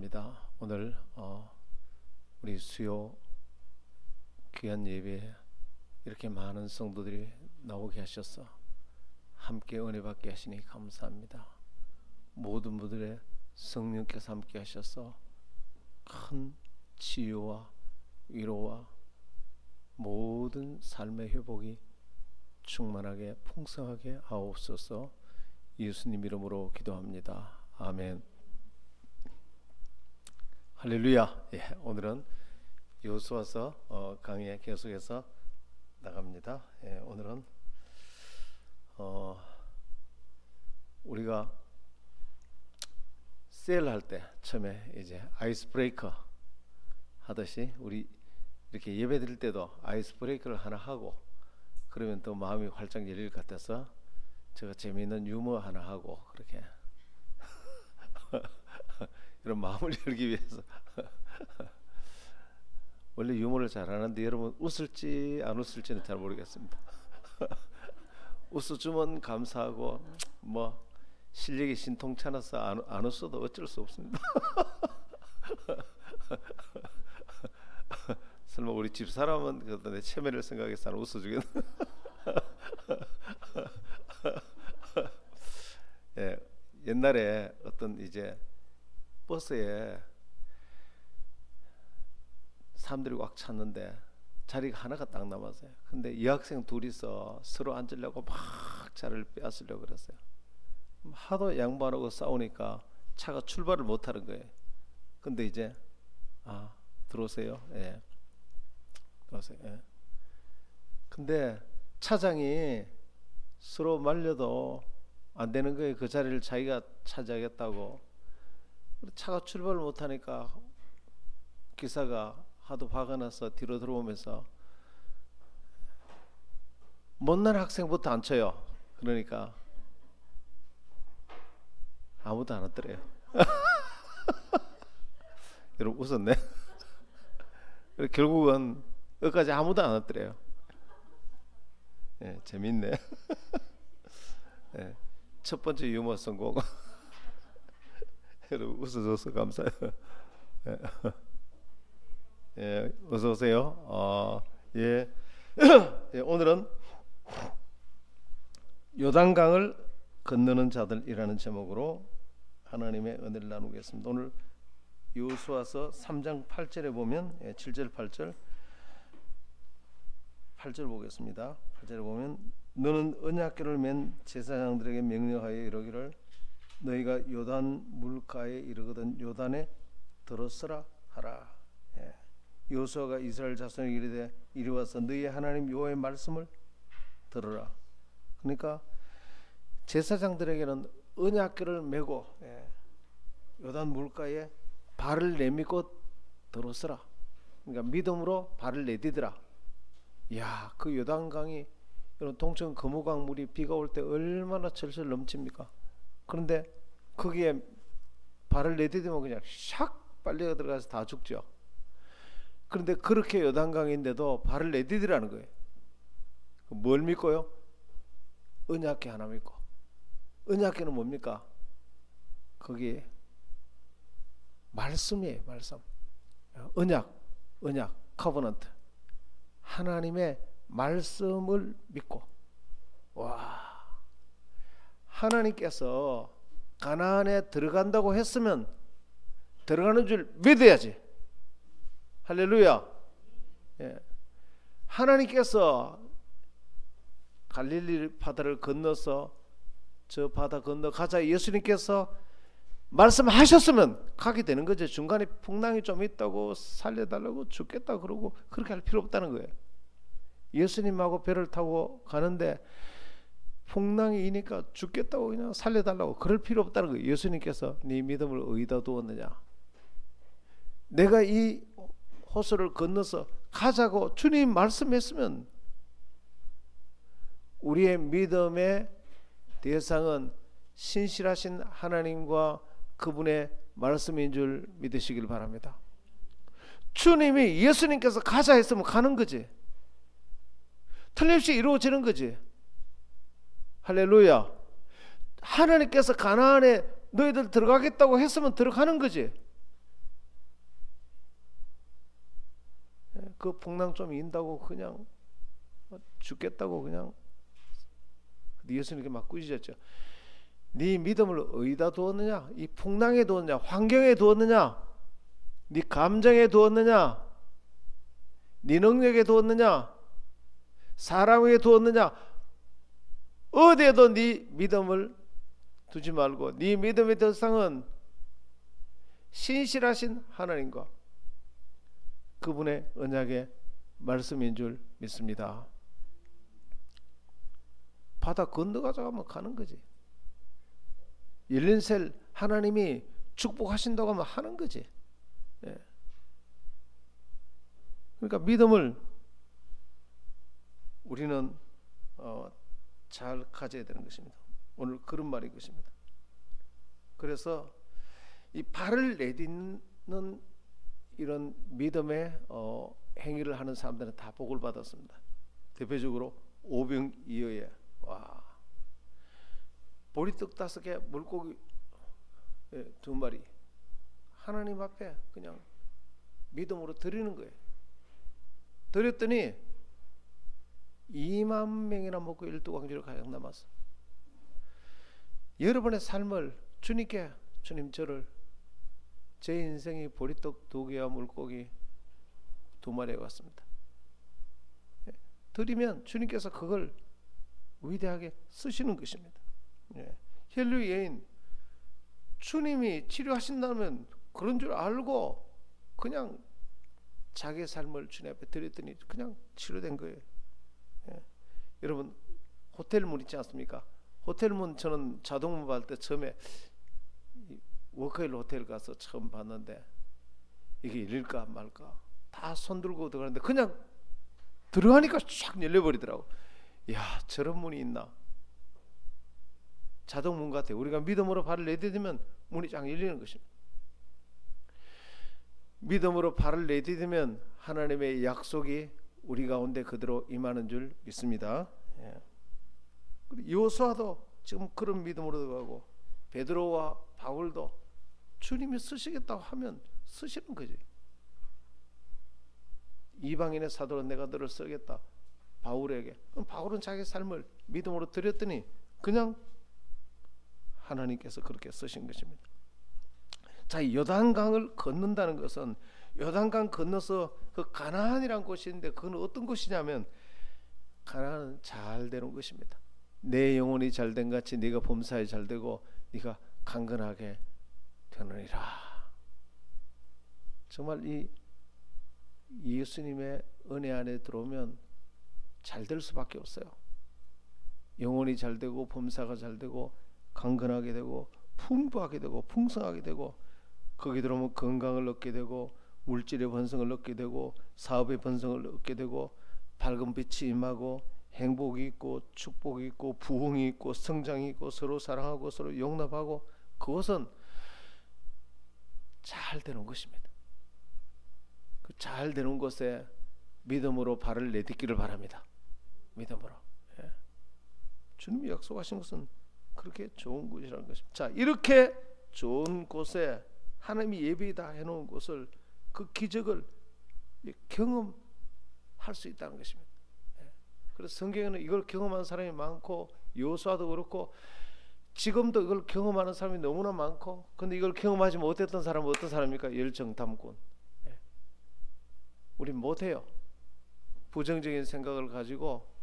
감사합니다. 오늘 우리 수요 귀한 예배에 이렇게 많은 성도들이 나오게 하셔서 함께 은혜 받게 하시니 감사합니다. 모든 분들의 성령께서 함께 하셔서 큰 치유와 위로와 모든 삶의 회복이 충만하게 풍성하게 하옵소서. 예수님 이름으로 기도합니다. 아멘. 할렐루야. 예, 오늘은 여호수아서 강의 계속해서 나갑니다. 예, 오늘은 우리가 세일 할 때 처음에 이제 아이스 브레이커 하듯이 우리 이렇게 예배 드릴 때도 아이스 브레이커를 하나 하고 그러면 또 마음이 활짝 열릴 것 같아서 제가 재미있는 유머 하나 하고 그렇게 이런 마음을 열기 위해서 원래 유머를 잘하는데 여러분 웃을지 안 웃을지는 잘 모르겠습니다. 웃어주면 감사하고 뭐 실력이 신통찮아서 안 웃어도 어쩔 수 없습니다. 설마 우리 집사람은 내 체면을 생각해서 안 웃어주겠나? 예, 옛날에 어떤 이제 버스에 사람들이 꽉 찼는데 자리가 하나가 딱 남았어요. 근데 여학생 둘이서 서로 앉으려고 막 자리를 빼앗으려고 그랬어요. 하도 양보하고 싸우니까 차가 출발을 못 하는 거예요. 근데 이제 들어오세요. 예. 들어오세요. 예. 근데 차장이 서로 말려도 안 되는 거예요. 그 자리를 자기가 차지하겠다고. 차가 출발을 못 하니까 기사가 하도 화가 나서 뒤로 들어오면서 못난 학생부터 앉혀요. 그러니까 아무도 안 왔더래요. 여러분 웃었네. 결국은 여기까지 아무도 안 왔더래요. 예, 재밌네. 예, 첫 번째 유머 성공. 여러분 웃어줘서 감사해요. 예. 예, 어서 오세요. 예. 예, 오늘은 요단강을 건너는 자들이라는 제목으로 하나님의 은혜를 나누겠습니다. 오늘 여호수아서 3장 8절에 보면 7절 8절 보겠습니다. 8절에 보면 너는 언약궤를 맨 제사장들에게 명령하여 이르기를 너희가 요단 물가에 이르거든 요단에 들어서라 하라. 예. 여호수아가 이스라엘 자손에게 이르되 이리 와서 너희의 하나님 여호와의 말씀을 들으라. 그러니까 제사장들에게는 언약궤를 메고 요단 물가에 발을 내밀고 들어서라. 그러니까 믿음으로 발을 내디더라. 이야, 그 요단강이 여러분 동천 거무강 물이 비가 올 때 얼마나 철철 넘칩니까? 그런데 거기에 발을 내디디면 그냥 샥 빨려 들어가서 다 죽죠. 그런데 그렇게 요단강인데도 발을 내디디라는 거예요. 뭘 믿고요? 언약궤 하나 믿고. 언약궤는 뭡니까? 거기 말씀이에요. 말씀. 언약, 커버넌트. 하나님의 말씀을 믿고. 와, 하나님께서 가나안에 들어간다고 했으면 들어가는 줄 믿어야지. 할렐루야. 예. 하나님께서 갈릴리 바다를 건너서 저 바다 건너 가자 예수님께서 말씀하셨으면 가게 되는 거죠. 중간에 풍랑이 좀 있다고 살려달라고 죽겠다 그러고 그렇게 할 필요 없다는 거예요. 예수님하고 배를 타고 가는데 풍랑이 이니까 죽겠다고 그냥 살려달라고 그럴 필요 없다는 거예요. 예수님께서 네 믿음을 어디다 두었느냐. 내가 이 호수를 건너서 가자고 주님 말씀했으면 우리의 믿음의 대상은 신실하신 하나님과 그분의 말씀인 줄 믿으시길 바랍니다. 주님이 예수님께서 가자 했으면 가는 거지. 틀림없이 이루어지는 거지. 할렐루야. 하나님께서 가나안에 너희들 들어가겠다고 했으면 들어가는 거지. 그 풍랑 좀 인다고 그냥 죽겠다고 그냥 예수님께 막 꾸짖었죠. 네 믿음을 어디다 두었느냐? 이 풍랑에 두었느냐? 환경에 두었느냐? 네 감정에 두었느냐? 네 능력에 두었느냐? 사람에게 두었느냐? 어디에도 네 믿음을 두지 말고 네 믿음의 대상은 신실하신 하나님과 그분의 언약의 말씀인 줄 믿습니다. 바다 건너가자고 하면 가는 거지. 열린 셀 하나님이 축복하신다고 하면 하는 거지. 예. 그러니까 믿음을 우리는 잘 가져야 되는 것입니다. 오늘 그런 말인 것입니다. 그래서 이 발을 내딛는 이런 믿음의 행위를 하는 사람들은 다 복을 받았습니다. 대표적으로 오병이어의 보리떡 5개, 물고기 2마리 하나님 앞에 그냥 믿음으로 드리는 거예요. 드렸더니 2만 명이나 먹고 12광주를 가장 남았어. 여러분의 삶을 주님께, 주님 저를 제 인생이 보리떡 2개와 물고기 2마리에 왔습니다. 드리면 주님께서 그걸 위대하게 쓰시는 것입니다. 혈류 여인 주님이 치료하신다면 그런 줄 알고 그냥 자기의 삶을 주님 앞에 드렸더니 그냥 치료된 거예요. 여러분 호텔 문 있지 않습니까? 호텔 문 저는 자동문 받을 때 처음에 워커힐 호텔 가서 처음 봤는데 이게 열릴까 말까 다 손 들고 들어가는데 그냥 들어가니까 쫙 열려버리더라고. 야, 저런 문이 있나? 자동문 같아. 우리가 믿음으로 발을 내디디면 문이 쫙 열리는 것입니다. 믿음으로 발을 내디디면 하나님의 약속이 우리 가운데 그대로 임하는 줄 믿습니다. 여호수아도 지금 그런 믿음으로 들어가고 베드로와 바울도 주님이 쓰시겠다고 하면 쓰시는 거지. 이방인의 사도로 내가 너를 쓰겠다 바울에게. 그럼 바울은 자기 삶을 믿음으로 드렸더니 그냥 하나님께서 그렇게 쓰신 것입니다. 자, 요단강을 건넌다는 것은 요단강 건너서 그 가나안이라는 곳이 있는데 그건 어떤 곳이냐면 가나안은 잘 되는 것입니다. 내 영혼이 잘된 같이 네가 범사에 잘되고 네가 강건하게 되느니라. 정말 이 예수님의 은혜 안에 들어오면 잘 될 수밖에 없어요. 영혼이 잘되고 범사가 잘되고 강건하게 되고 풍부하게 되고 풍성하게 되고 거기 들어오면 건강을 얻게 되고 물질의 번성을 얻게 되고 사업의 번성을 얻게 되고 밝은 빛이 임하고 행복이 있고 축복이 있고 부흥이 있고 성장이 있고 서로 사랑하고 서로 용납하고 그것은 잘 되는 것입니다. 그 잘 되는 곳에 믿음으로 발을 내딛기를 바랍니다. 믿음으로. 주님이 약속하신 것은 그렇게 좋은 곳이라는 것입니다. 자, 이렇게 좋은 곳에 하나님이 예비 다 해놓은 곳을 그 기적을 경험할 수 있다는 것입니다. 그래서 성경에는 이걸 경험한 사람이 많고 여호수아도 그렇고 지금도 이걸 경험하는 사람이 너무나 많고 근데 이걸 경험하지 못했던 사람은 어떤 사람입니까? 열정탐꾼. 우린 못해요. 부정적인 생각을 가지고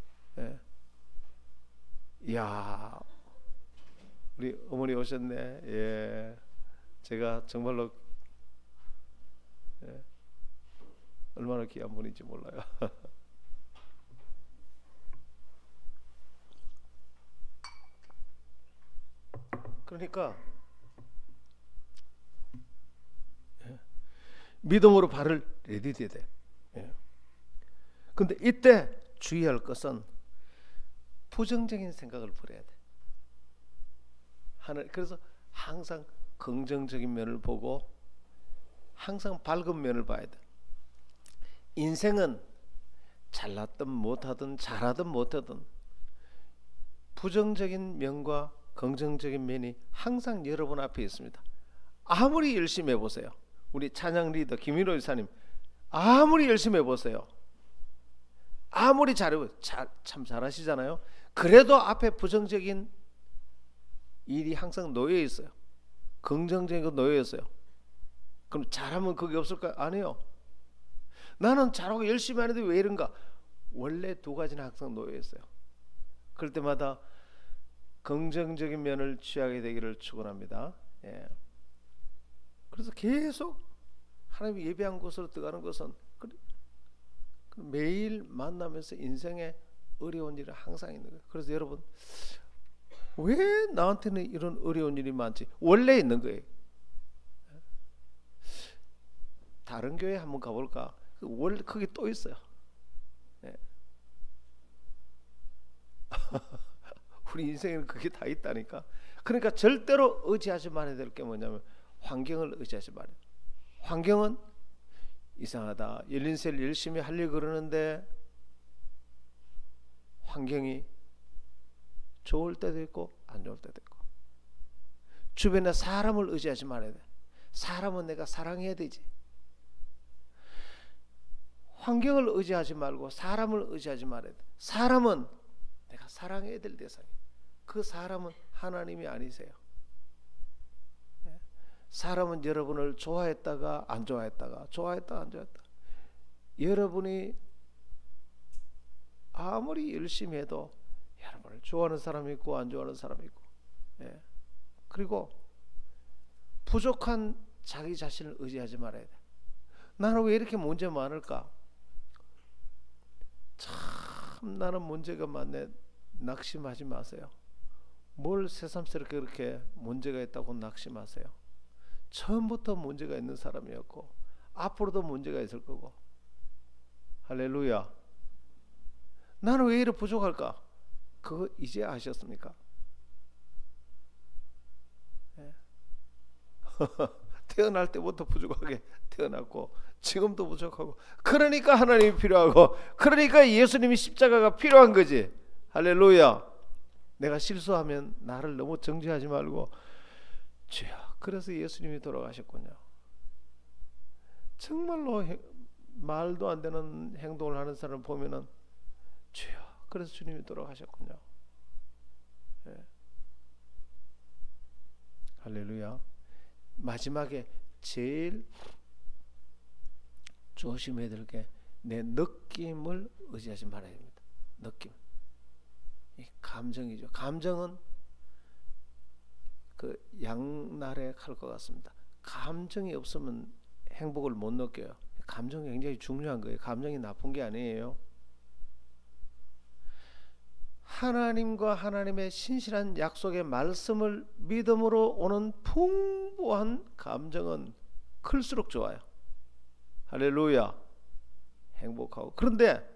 이야 우리 어머니 오셨네. 예, 제가 정말로 얼마나 귀한 분인지 몰라요. 그러니까 믿음으로 발을 내딛어야 돼. 근데 이때 주의할 것은 부정적인 생각을 버려야 돼. 그래서 항상 긍정적인 면을 보고 항상 밝은 면을 봐야 돼. 인생은 잘났든 못하든 잘하든 못하든 부정적인 면과 긍정적인 면이 항상 여러분 앞에 있습니다. 아무리 열심히 해보세요. 우리 찬양 리더 김일호 이사님 아무리 열심히 해보세요. 아무리 참 잘하시잖아요. 그래도 앞에 부정적인 일이 항상 놓여 있어요. 긍정적인 거 놓여 있어요. 그럼 잘하면 그게 없을까요? 아니요. 나는 잘하고 열심히 하는데 왜 이런가? 원래 두 가지는 항상 놓여 있어요. 그럴 때마다 긍정적인 면을 취하게 되기를 축원합니다. 예. 그래서 계속 하나님이 예배한 곳으로 들어가는 것은 매일 만나면서 인생에 어려운 일은 항상 있는 거예요. 그래서 여러분, 왜 나한테는 이런 어려운 일이 많지? 원래 있는 거예요. 다른 교회 한번 가볼까? 원래 거기 또 있어요. 네. 우리 인생에는 그게 다 있다니까. 그러니까 절대로 의지하지 말아야 될 게 뭐냐면 환경을 의지하지 말아요. 환경은 이상하다. 열린셀 열심히 하려고 그러는데 환경이 좋을 때도 있고 안 좋을 때도 있고, 주변에 사람을 의지하지 말아야 돼. 사람은 내가 사랑해야 되지. 환경을 의지하지 말고 사람을 의지하지 말아야 돼. 사람은 내가 사랑해야 될 대상이에요. 그 사람은 하나님이 아니세요. 사람은 여러분을 좋아했다가 안 좋아했다가, 좋아했다가 안 좋아했다가, 여러분이 아무리 열심히 해도 여러분을 좋아하는 사람이 있고 안 좋아하는 사람이 있고, 예. 그리고 부족한 자기 자신을 의지하지 말아야 돼. 나는 왜 이렇게 문제 많을까? 참 나는 문제가 많네. 낙심하지 마세요. 뭘 새삼스럽게 그렇게 문제가 있다고 낙심하세요. 처음부터 문제가 있는 사람이었고 앞으로도 문제가 있을 거고. 할렐루야. 나는 왜 이렇게 부족할까? 그거 이제 아셨습니까? 네. 태어날 때부터 부족하게 태어났고 지금도 부족하고, 그러니까 하나님이 필요하고, 그러니까 예수님이 십자가가 필요한 거지. 할렐루야. 내가 실수하면 나를 너무 정죄하지 말고, 주여, 그래서 예수님이 돌아가셨군요. 정말로 말도 안 되는 행동을 하는 사람을 보면은, 주여, 그래서 주님이 돌아가셨군요. 네. 할렐루야. 마지막에 제일 조심해야 될 게 내 느낌을 의지하지 말아야 됩니다. 느낌. 이 감정이죠. 감정은 그 양날의 칼과 같습니다. 감정이 없으면 행복을 못 느껴요. 감정이 굉장히 중요한 거예요. 감정이 나쁜 게 아니에요. 하나님과 하나님의 신실한 약속의 말씀을 믿음으로 오는 풍부한 감정은 클수록 좋아요. 할렐루야. 행복하고. 그런데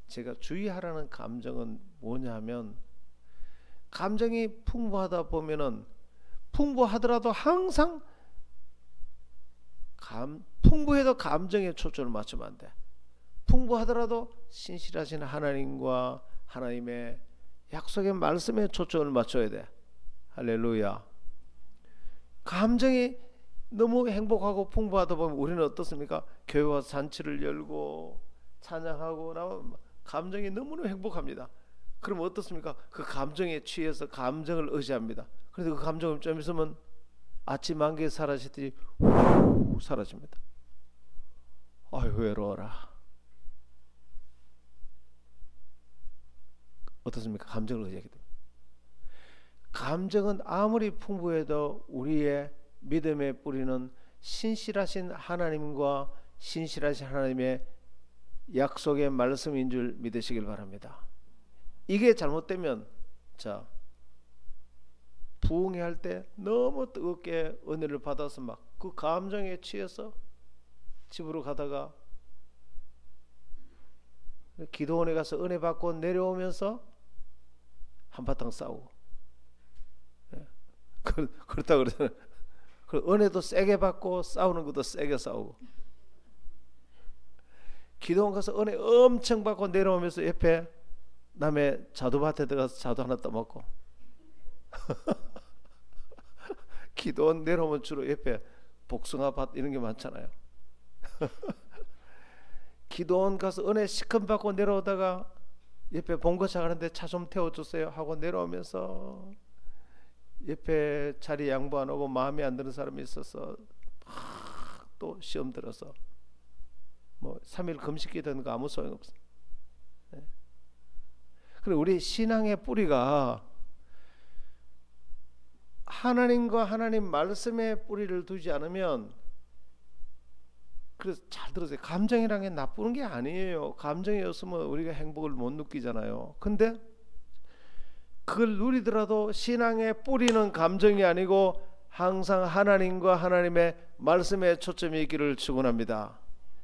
제가 주의하라는 감정은 뭐냐면, 감정이 풍부하다 보면은 풍부하더라도 항상 풍부해도 감정에 초점을 맞추면 안 돼. 풍부하더라도 신실하신 하나님과 하나님의 약속의 말씀에 초점을 맞춰야 돼. 할렐루야. 감정이 너무 행복하고 풍부하다 보면 우리는 어떻습니까? 교회 와서 잔치를 열고 찬양하고 나면 감정이 너무나 행복합니다. 그럼 어떻습니까? 그 감정에 취해서 감정을 의지합니다. 그래서 그 감정을 좀 있으면 아침 안개 사라지듯이 후 사라집니다. 아유 외로워라. 어떻습니까? 감정을 의지하게 됩니다. 감정은 아무리 풍부해도 우리의 믿음의 뿌리는 신실하신 하나님과 신실하신 하나님의 약속의 말씀인 줄 믿으시길 바랍니다. 이게 잘못되면, 자, 부흥회 할 때 너무 뜨겁게 은혜를 받아서 막 그 감정에 취해서 집으로 가다가 기도원에 가서 은혜 받고 내려오면서 한바탕 싸우고, 그렇다 그러잖아요. 은혜도 세게 받고 싸우는 것도 세게 싸우고, 기도원 가서 은혜 엄청 받고 내려오면서 옆에 남의 자두밭에 들어가서 자두 하나 떠먹고 기도원 내려오면 주로 옆에 복숭아밭 이런 게 많잖아요. 기도원 가서 은혜 시큰 받고 내려오다가 옆에 본거차 가는데 차 좀 태워주세요 하고 내려오면서 옆에 자리 양보 안 하고 마음에 안 드는 사람이 있어서 또 시험 들어서 뭐 3일 금식 기도하는 아무 소용없어. 네. 그리고 우리 신앙의 뿌리가 하나님과 하나님 말씀의 뿌리를 두지 않으면, 그래서 잘 들으세요. 감정이란 게 나쁘는 게 아니에요. 감정이 없으면 우리가 행복을 못 느끼잖아요. 근데 그걸 누리더라도 신앙의 뿌리는 감정이 아니고 항상 하나님과 하나님의 말씀에 초점이 있기를 축원합니다.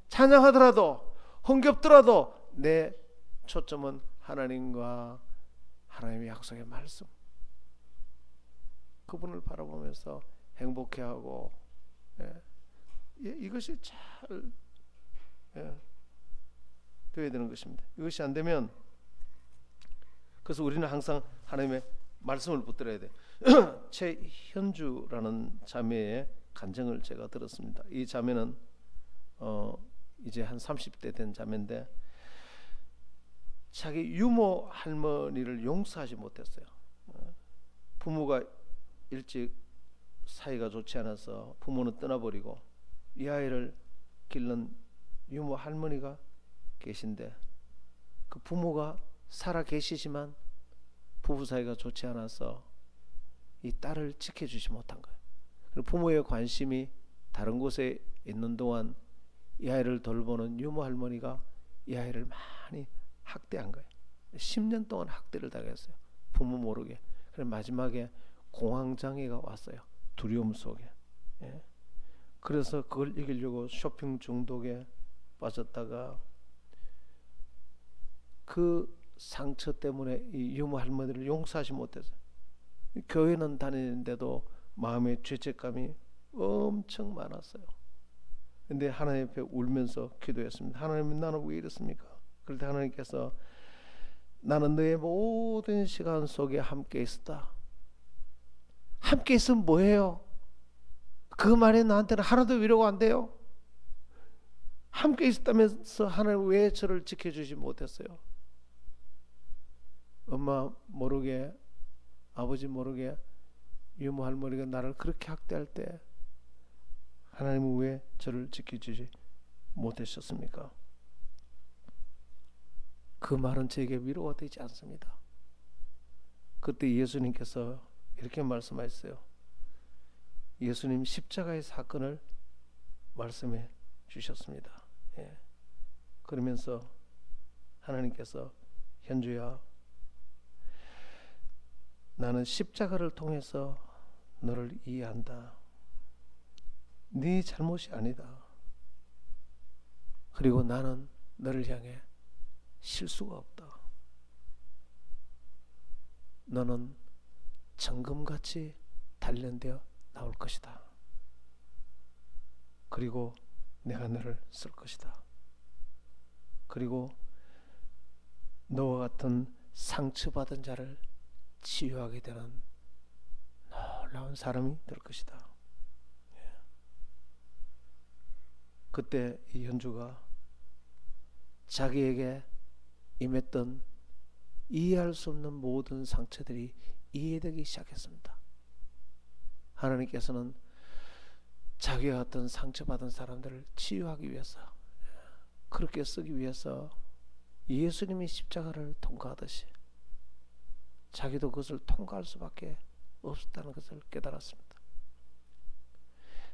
찬양하더라도 흥겹더라도 내 초점은 하나님과 하나님의 약속의 말씀, 그분을 바라보면서 행복해하고, 이것이 잘 되어야 되는 것입니다. 이것이 안 되면, 그래서 우리는 항상 하나님의 말씀을 붙들어야 돼. 최현주라는 자매의 간증을 제가 들었습니다. 이 자매는 이제 한 30대 된 자매인데 자기 유모 할머니를 용서하지 못했어요. 부모가 일찍 사이가 좋지 않아서 부모는 떠나버리고 이 아이를 기른 유모 할머니가 계신데 그 부모가 살아 계시지만 부부 사이가 좋지 않아서 이 딸을 지켜주지 못한 거예요. 그리고 부모의 관심이 다른 곳에 있는 동안 이 아이를 돌보는 유모 할머니가 이 아이를 많이 학대한 거예요. 10년 동안 학대를 당했어요. 부모 모르게. 그래서 마지막에 공황장애가 왔어요. 두려움 속에. 그래서 그걸 이기려고 쇼핑 중독에 빠졌다가 그 상처 때문에 이 유모 할머니를 용서하지 못했어요. 교회는 다니는데도 마음의 죄책감이 엄청 많았어요. 근데 하나님 앞에 울면서 기도했습니다. 하나님, 나는 왜 이렇습니까? 그럴 때 하나님께서 나는 너의 모든 시간 속에 함께 있었다. 함께 있으면 뭐해요? 그 말에 나한테는 하나도 위로가 안 돼요? 함께 있었다면서 하나님 왜 저를 지켜주지 못했어요? 엄마 모르게, 아버지 모르게 유모 할머니가 나를 그렇게 학대할 때 하나님은 왜 저를 지켜주지 못하셨습니까? 그 말은 제게 위로가 되지 않습니다. 그때 예수님께서 이렇게 말씀하셨어요. 예수님 십자가의 사건을 말씀해 주셨습니다. 그러면서 하나님께서 현주야, 나는 십자가를 통해서 너를 이해한다. 네 잘못이 아니다. 그리고 나는 너를 향해 실수가 없다. 너는 정금같이 단련되어 나올 것이다. 그리고 내가 너를 쓸 것이다. 그리고 너와 같은 상처받은 자를 치유하게 되는 놀라운 사람이 될 것이다. 그때 이 현주가 자기에게 임했던 이해할 수 없는 모든 상처들이 이해되기 시작했습니다. 하나님께서는 자기와 같은 상처받은 사람들을 치유하기 위해서, 그렇게 쓰기 위해서 예수님이 십자가를 통과하듯이 자기도 그것을 통과할 수밖에 없었다는 것을 깨달았습니다.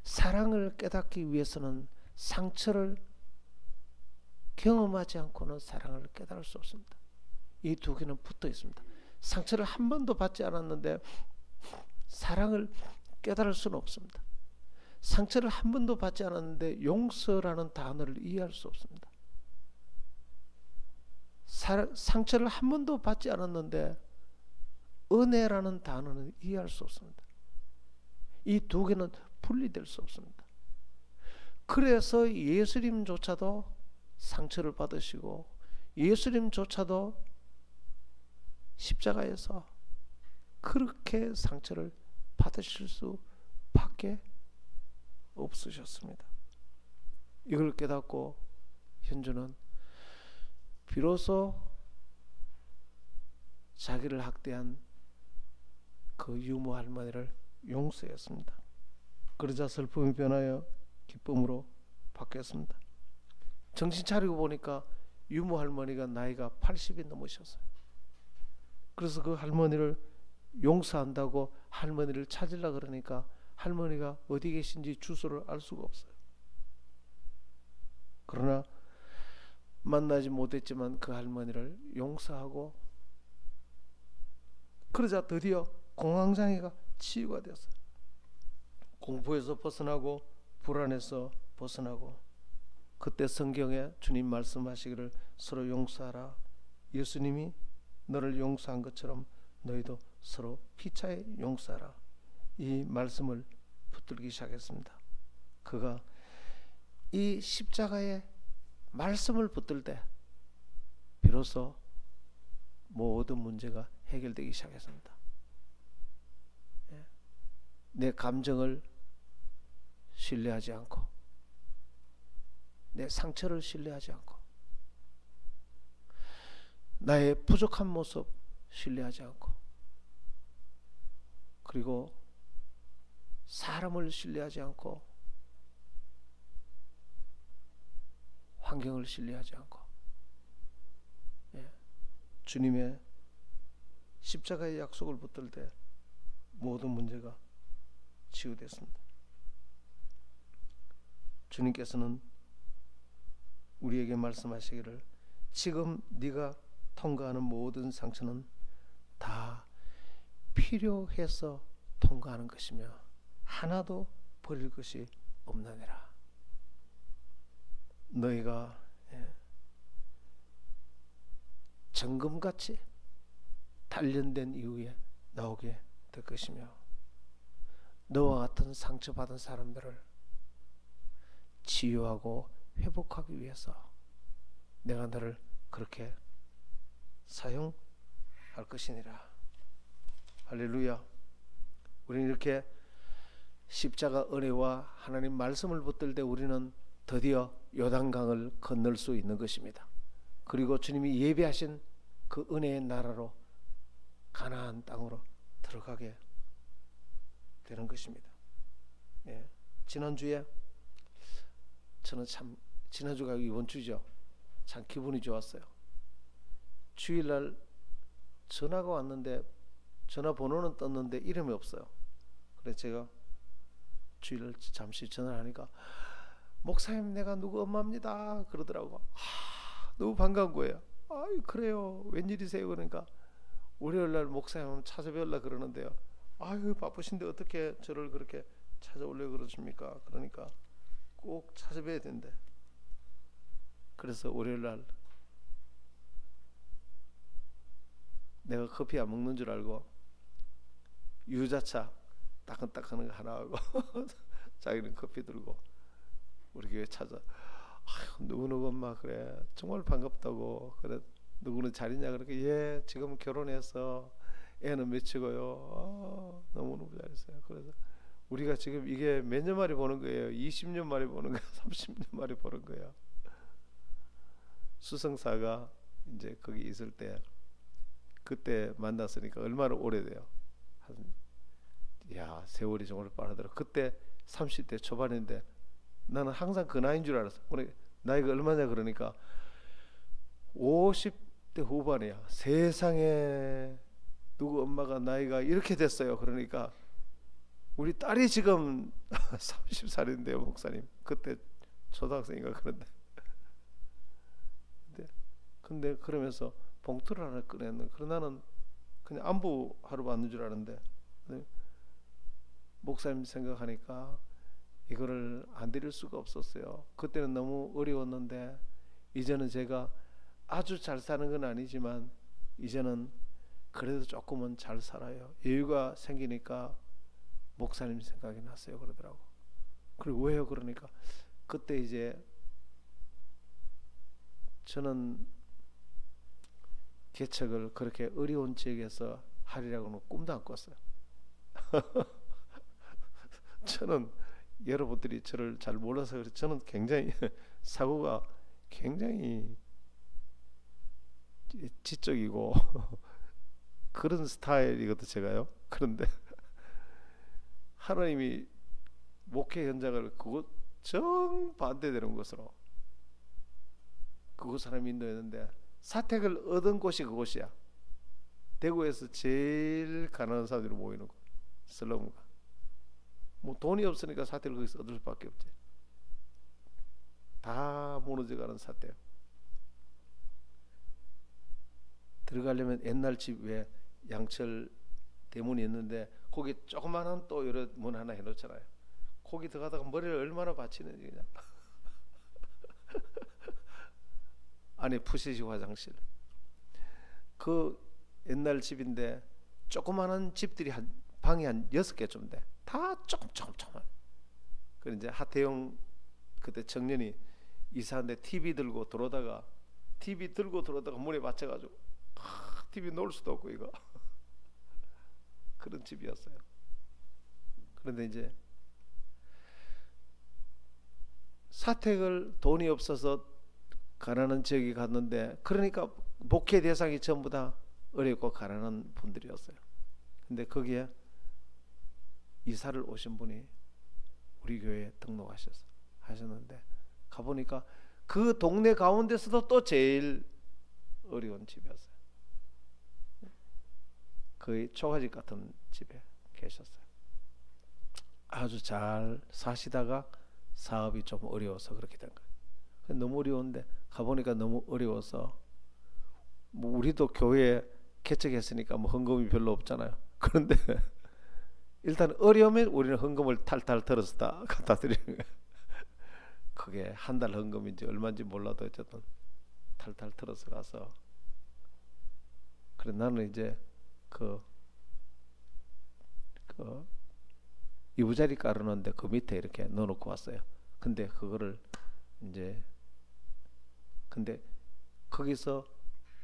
사랑을 깨닫기 위해서는 상처를 경험하지 않고는 사랑을 깨달을 수 없습니다. 이 두 개는 붙어 있습니다. 상처를 한 번도 받지 않았는데 사랑을 깨달을 수는 없습니다. 상처를 한 번도 받지 않았는데 용서라는 단어를 이해할 수 없습니다. 상처를 한 번도 받지 않았는데 은혜라는 단어는 이해할 수 없습니다. 이 두 개는 분리될 수 없습니다. 그래서 예수님조차도 상처를 받으시고 예수님조차도 십자가에서 그렇게 상처를 받으실 수밖에 없으셨습니다. 이걸 깨닫고 현주는 비로소 자기를 학대한 그 유모 할머니를 용서했습니다. 그러자 슬픔이 변하여 기쁨으로 바뀌었습니다. 정신 차리고 보니까 유모 할머니가 나이가 80이 넘으셨어요. 그래서 그 할머니를 용서한다고 할머니를 찾으려 그러니까 할머니가 어디 계신지 주소를 알 수가 없어요. 그러나 만나지 못했지만 그 할머니를 용서하고, 그러자 드디어 공황장애가 치유가 됐어요. 공포에서 벗어나고 불안에서 벗어나고, 그때 성경에 주님 말씀하시기를 서로 용서하라. 예수님이 너를 용서한 것처럼 너희도 서로 피차에 용서하라. 이 말씀을 붙들기 시작했습니다. 그가 이 십자가의 말씀을 붙들 때 비로소 모든 문제가 해결되기 시작했습니다. 내 감정을 신뢰하지 않고, 내 상처를 신뢰하지 않고, 나의 부족한 모습 신뢰하지 않고, 그리고 사람을 신뢰하지 않고, 환경을 신뢰하지 않고, 주님의 십자가의 약속을 붙들 때 모든 문제가 치유됐습니다. 주님께서는 우리에게 말씀하시기를 지금 네가 통과하는 모든 상처는 다 필요해서 통과하는 것이며 하나도 버릴 것이 없느니라. 너희가 정금같이 단련된 이후에 나오게 될 것이며 너와 같은 상처받은 사람들을 치유하고 회복하기 위해서 내가 너를 그렇게 사용할 것이니라. 할렐루야. 우리는 이렇게 십자가 은혜와 하나님 말씀을 붙들 때 우리는 드디어 요단강을 건널 수 있는 것입니다. 그리고 주님이 예비하신 그 은혜의 나라로 가나안 땅으로 들어가게 되는 것입니다. 지난주에 저는 참, 지난주가 이번 주죠. 참 기분이 좋았어요. 주일날 전화가 왔는데 전화번호는 떴는데 이름이 없어요. 그래서 제가 주일날 잠시 전화를 하니까 목사님 내가 누구 엄마입니다 그러더라고. 너무 반가운 거예요. 아유 그래요 웬일이세요? 그러니까 월요일날 목사님 찾아뵈려고 그러는데요. 아유 바쁘신데 어떻게 저를 그렇게 찾아오려고 그러십니까? 그러니까 꼭 찾아뵈야 된대. 그래서 월요일날 내가 커피 안 먹는 줄 알고 유자차 따끈따끈한 거 하나 하고 자기는 커피 들고 우리 교회 찾아. 아유 누구누구 엄마 그래 정말 반갑다고. 그래 누구는 잘 있냐 그렇게 예 지금 결혼해서 애는 몇이고요. 너무너무 잘했어요. 그래서 우리가 지금 이게 몇 년 만에 보는 거예요. 20년 만에 보는 거예요. 30년 만에 보는 거예요. 수성사가 이제 거기 있을 때 그때 만났으니까 얼마나 오래돼요. 야 세월이 정말 빠르더라. 그때 30대 초반인데 나는 항상 그 나이인 줄 알았어. 오늘 나이가 얼마냐 그러니까 50대 후반이야. 세상에 누구 엄마가 나이가 이렇게 됐어요. 그러니까 우리 딸이 지금 30살인데요 목사님. 그때 초등학생인가 그런데. 근데 그러면서 봉투를 하나 꺼냈는데 그러나 나는 그냥 안부하러 왔는 줄 아는데 목사님 생각하니까 이거를 안 드릴 수가 없었어요. 그때는 너무 어려웠는데 이제는 제가 아주 잘 사는 건 아니지만 이제는 그래도 조금은 잘 살아요. 여유가 생기니까 목사님 생각이 났어요 그러더라고. 그리고 왜요? 그러니까 그때 이제 저는 개척을 그렇게 어려운 지역에서 하리라고는 꿈도 안 꿨어요. 저는 여러분들이 저를 잘 몰라서 그래서 저는 굉장히 사고가 굉장히 지적이고 그런 스타일이거든 제가요. 그런데 하나님이 목회 현장을 그곳 정반대되는 곳으로 그곳 사람이 인도했는데 사택을 얻은 곳이 그곳이야. 대구에서 제일 가난한 사람들이 모이는 곳, 슬럼가. 뭐 돈이 없으니까 사택을 거기서 얻을 수밖에 없지. 다 무너져가는 사택. 들어가려면 옛날 집 외에 양철 대문이 있는데 거기 조그마한 또 여러 문 하나 해놓잖아요. 거기 들어가다가 머리를 얼마나 받치는지 그냥. 안에 푸시식 화장실. 그 옛날 집인데 조그마한 집들이 한 방이 한 6개쯤 돼. 다 조금. 그 이제 하태영 그때 청년이 이사한데 TV 들고 들어오다가 문에 받쳐가지고 TV 놓을 수도 없고 이거 그런 집이었어요. 그런데 이제 사택을 돈이 없어서 가난한 지역에 갔는데 그러니까 목회 대상이 전부 다 어렵고 가난한 분들이었어요. 근데 거기에 이사를 오신 분이 우리 교회에 등록하셨는데 가보니까 그 동네 가운데서도 또 제일 어려운 집이었어요. 거의 초가집 같은 집에 계셨어요. 아주 잘 사시다가 사업이 좀 어려워서 그렇게 된 거예요. 너무 어려운데 가보니까 너무 어려워서 뭐 우리도 교회 개척했으니까 뭐 헌금이 별로 없잖아요. 그런데 일단 어려우면 우리는 헌금을 탈탈 털어서 다 갖다 드리는 거예요. 그게 한 달 헌금인지 얼마인지 몰라도 어쨌든 탈탈 털어서 가서 그래 나는 이제 그 이부자리 깔아놓는데 그 밑에 이렇게 넣어놓고 왔어요. 근데 그거를 이제 근데 거기서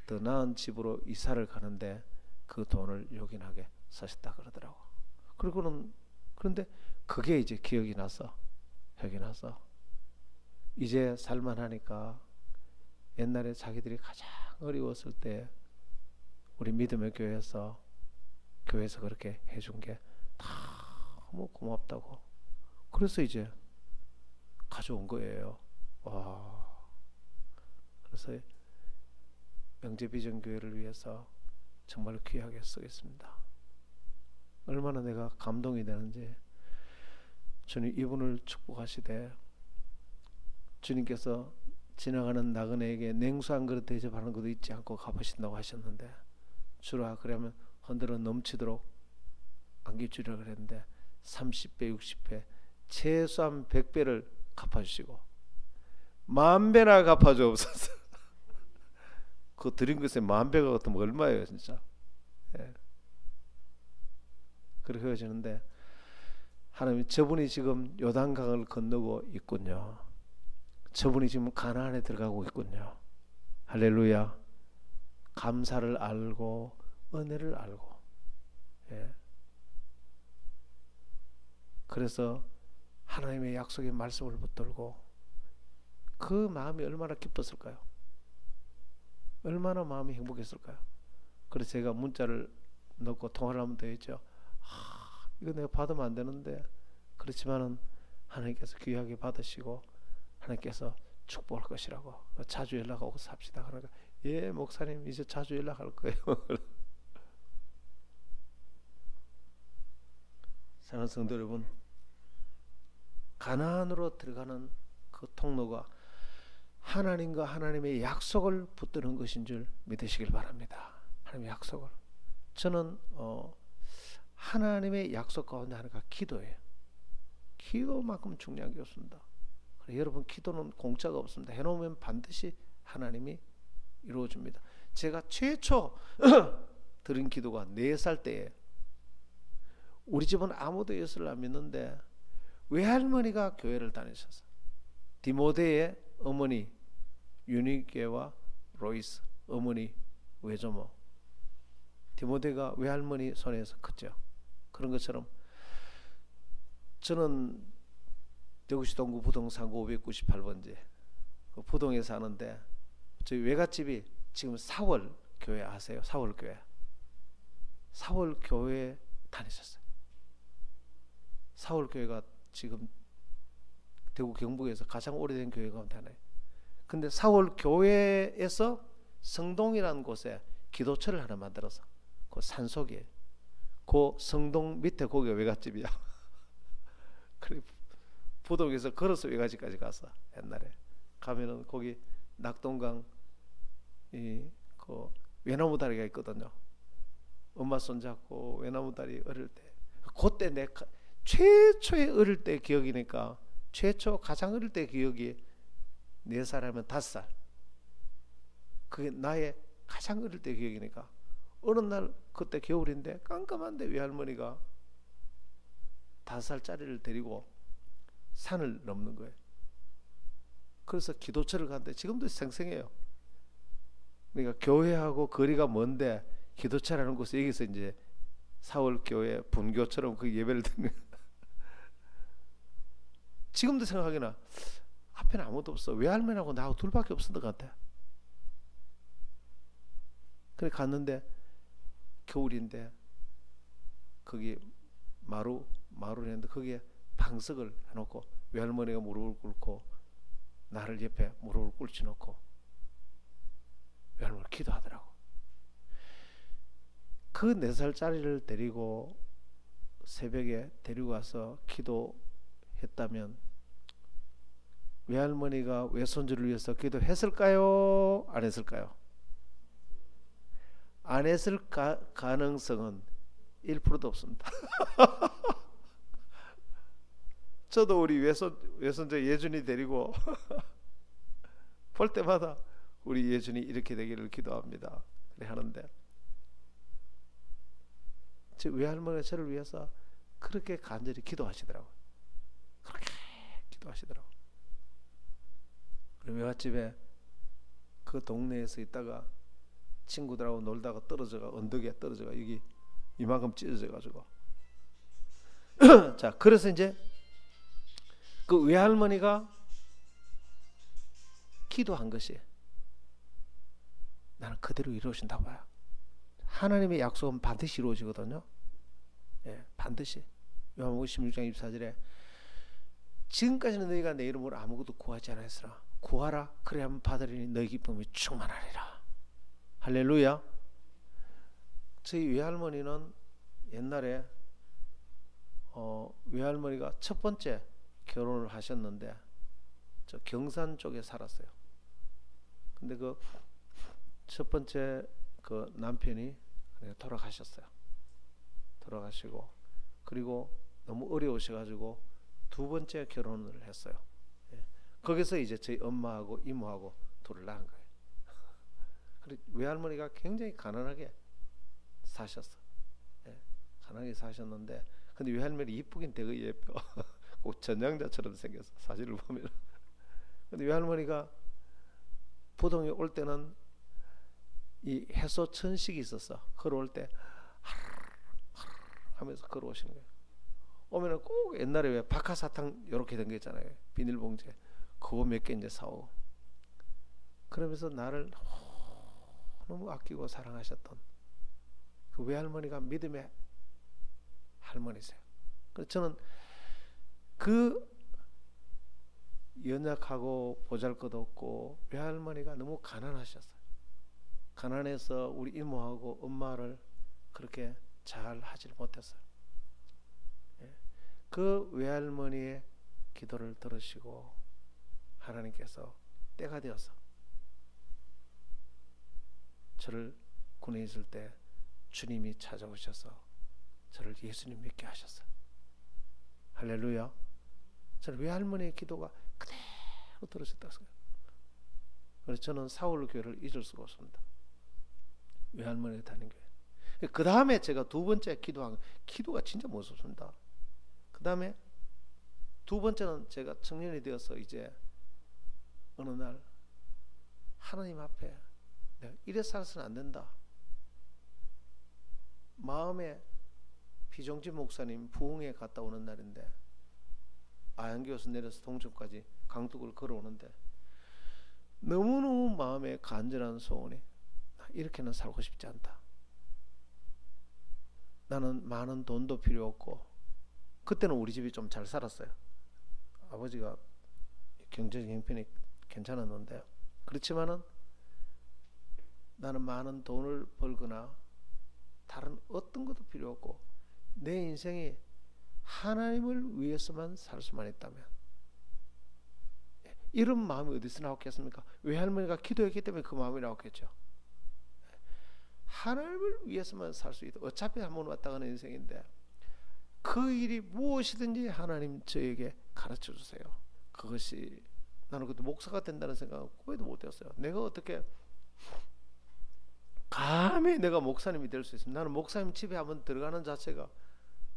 더 나은 집으로 이사를 가는데 그 돈을 요긴하게 사셨다 그러더라고. 그리고는 그런데 그게 이제 기억이 나서 이제 살만하니까 옛날에 자기들이 가장 어려웠을 때 우리 믿음의 교회에서 그렇게 해준 게 너무 고맙다고. 그래서 이제 가져온 거예요. 와. 그래서 명제비전교회를 위해서 정말 귀하게 쓰겠습니다. 얼마나 내가 감동이 되는지. 주님 이분을 축복하시되 주님께서 지나가는 나그네에게 냉수 한 그릇 대접하는 것도 잊지 않고 갚으신다고 하셨는데 주라 그러면 흔들어 넘치도록 안겨주리라 그랬는데 30배 60배 최소한 100배를 갚아주시고 10,000배나 갚아주옵소서. 그 드린 것에 10,000배가 같으면 얼마예요 진짜. 예. 그렇게 헤어지는데 하나님 저분이 지금 요단강을 건너고 있군요. 저분이 지금 가나안에 들어가고 있군요. 할렐루야. 감사를 알고 은혜를 알고. 예. 그래서 하나님의 약속의 말씀을 붙들고 그 마음이 얼마나 기뻤을까요? 얼마나 마음이 행복했을까요? 그래서 제가 문자를 넣고 통화를 하면 되겠죠. 이거 내가 받으면 안 되는데 그렇지만은 하나님께서 귀하게 받으시고 하나님께서 축복할 것이라고 자주 연락하고 삽시다. 그러니까 예 목사님 이제 자주 연락할 거예요. 사랑하는 성도 여러분, 가나안으로 들어가는 그 통로가 하나님과 하나님의 약속을 붙드는 것인 줄 믿으시길 바랍니다. 하나님의 약속을. 저는 하나님의 약속 가운데 하나가 기도예요. 기도만큼 중요한 게 없습니다. 여러분 기도는 공짜가 없습니다. 해놓으면 반드시 하나님이 이루어줍니다. 제가 최초 드린 기도가 4살 때에 우리 집은 아무도 예수를 안 믿는데 외할머니가 교회를 다니셔서 디모데의 어머니 유니게와 로이스 어머니 외조모 디모데가 외할머니 손에서 컸죠. 그런 것처럼 저는 대구시 동구 부동 39 598번지 그 부동에 사는데 저희 외갓집이 지금 사월 교회 아세요? 사월 교회. 사월 교회 다니셨어요. 사월 교회가 지금 대구 경북에서 가장 오래된 교회 가운데 하나예요. 근데 사월 교회에서 성동이라는 곳에 기도처를 하나 만들어서 그 산속에 그 성동 밑에 거기가 외갓집이야. 그래 부동에서 걸어서 외갓집까지 갔어. 옛날에 가면은 거기 낙동강 그 외나무 다리가 있거든요. 엄마 손잡고 외나무 다리 어릴 때 그때 내 최초의 어릴 때 기억이니까 최초 가장 어릴 때 기억이 4살이면 5살. 그게 나의 가장 어릴 때 기억이니까 어느 날 그때 겨울인데 깜깜한데 외할머니가 5살짜리를 데리고 산을 넘는 거예요. 그래서 기도처를 갔는데 지금도 생생해요. 그러니까 교회하고 거리가 먼데 기도처라는 곳에 여기서 이제 사월 교회 분교처럼 그 예배를 듣는 지금도 생각하기나 앞에는 아무도 없어. 외할머니하고 나하고 둘밖에 없었던 것 같아. 그래 갔는데 겨울인데 거기 마루였는데 거기에 방석을 해놓고 외할머니가 무릎을 꿇고 나를 옆에 무릎을 꿇지 놓고 외할머니가 기도하더라고. 그 4살짜리를 데리고 새벽에 데리고 와서 기도했다면 외할머니가 외손주를 위해서 기도했을까요? 안 했을까요? 안 했을 가능성은 1%도 없습니다. 저도 우리 외손자 예준이 데리고 볼 때마다 우리 예준이 이렇게 되기를 기도합니다. 그래 하는데 제 외할머니가 저를 위해서 그렇게 간절히 기도하시더라고요. 그렇게 기도하시더라고요. 그리고 외갓집에 그 동네에서 있다가 친구들하고 놀다가 떨어져가 언덕에 떨어져가 여기 이만큼 찢어져 가지고 자 그래서 이제 그 외할머니가 기도한 것이 나는 그대로 이루어진다고 봐요. 하나님의 약속은 반드시 이루어지거든요. 예, 반드시. 요한복음 16장 24절에 지금까지는 너희가 내 이름으로 아무것도 구하지 않았으나 구하라 그래야만 받으리니 너희 기쁨이 충만하리라. 할렐루야. 저희 외할머니는 옛날에 외할머니가 첫 번째 결혼을 하셨는데 저 경산 쪽에 살았어요. 근데 그 첫 번째 그 남편이 돌아가셨어요. 돌아가시고 그리고 너무 어려우셔가지고 2번째 결혼을 했어요. 예. 거기서 이제 저희 엄마하고 이모하고 둘을 낳은 거예요. 외할머니가 굉장히 가난하게 사셨어. 예. 가난하게 사셨는데 근데 외할머니 이쁘긴 되게 예뻐. 꼭 전향자처럼 생겼어. 사진을 보면. 근데 외할머니가 부동에 올 때는 이 해소 천식이 있었어. 걸어올 때 하면서 걸어오시는 거예요. 오면은 꼭 옛날에 왜 박하사탕 이렇게 된 게 있잖아요. 비닐봉지에 그거 몇 개 이제 사오고 그러면서 나를 너무 아끼고 사랑하셨던 그 외할머니가 믿음의 할머니세요. 그래서 저는 그 연약하고 보잘것없고 외할머니가 너무 가난하셨어요. 가난해서 우리 이모하고 엄마를 그렇게 잘 하지 못했어요. 예. 그 외할머니의 기도를 들으시고 하나님께서 때가 되어서 저를 군에 있을 때 주님이 찾아오셔서 저를 예수님 믿게 하셨어요. 할렐루야. 저는 외할머니의 기도가 그대로 들으셨다고 생각해요. 그래서 저는 사울 교회를 잊을 수가 없습니다. 외할머니가 다닌 교회. 그 다음에 제가 2번째 기도한 기도가 진짜 무섭습니다. 그 다음에 2번째는 제가 청년이 되어서 이제 어느 날 하나님 앞에 내가 이래 살아서는 안 된다. 마음에 비정지 목사님 부흥회 갔다 오는 날인데 아양교에서 내려서 동천까지 강둑을 걸어오는데 너무너무 마음에 간절한 소원이 이렇게는 살고 싶지 않다. 나는 많은 돈도 필요 없고, 그때는 우리 집이 좀 잘 살았어요. 아버지가 경제적 형편이 괜찮았는데, 그렇지만은 나는 많은 돈을 벌거나 다른 어떤 것도 필요 없고 내 인생이 하나님을 위해서만 살 수만 있다면, 이런 마음이 어디서 나왔겠습니까? 외할머니가 기도했기 때문에 그 마음이 나왔겠죠. 하나님을 위해서만 살 수 있다. 어차피 한번 왔다 가는 인생인데 그 일이 무엇이든지 하나님 저에게 가르쳐 주세요. 그것이, 나는 그때 목사가 된다는 생각은 꿈에도 못 했어요. 내가 어떻게 감히 내가 목사님이 될 수 있습니다. 나는 목사님 집에 한번 들어가는 자체가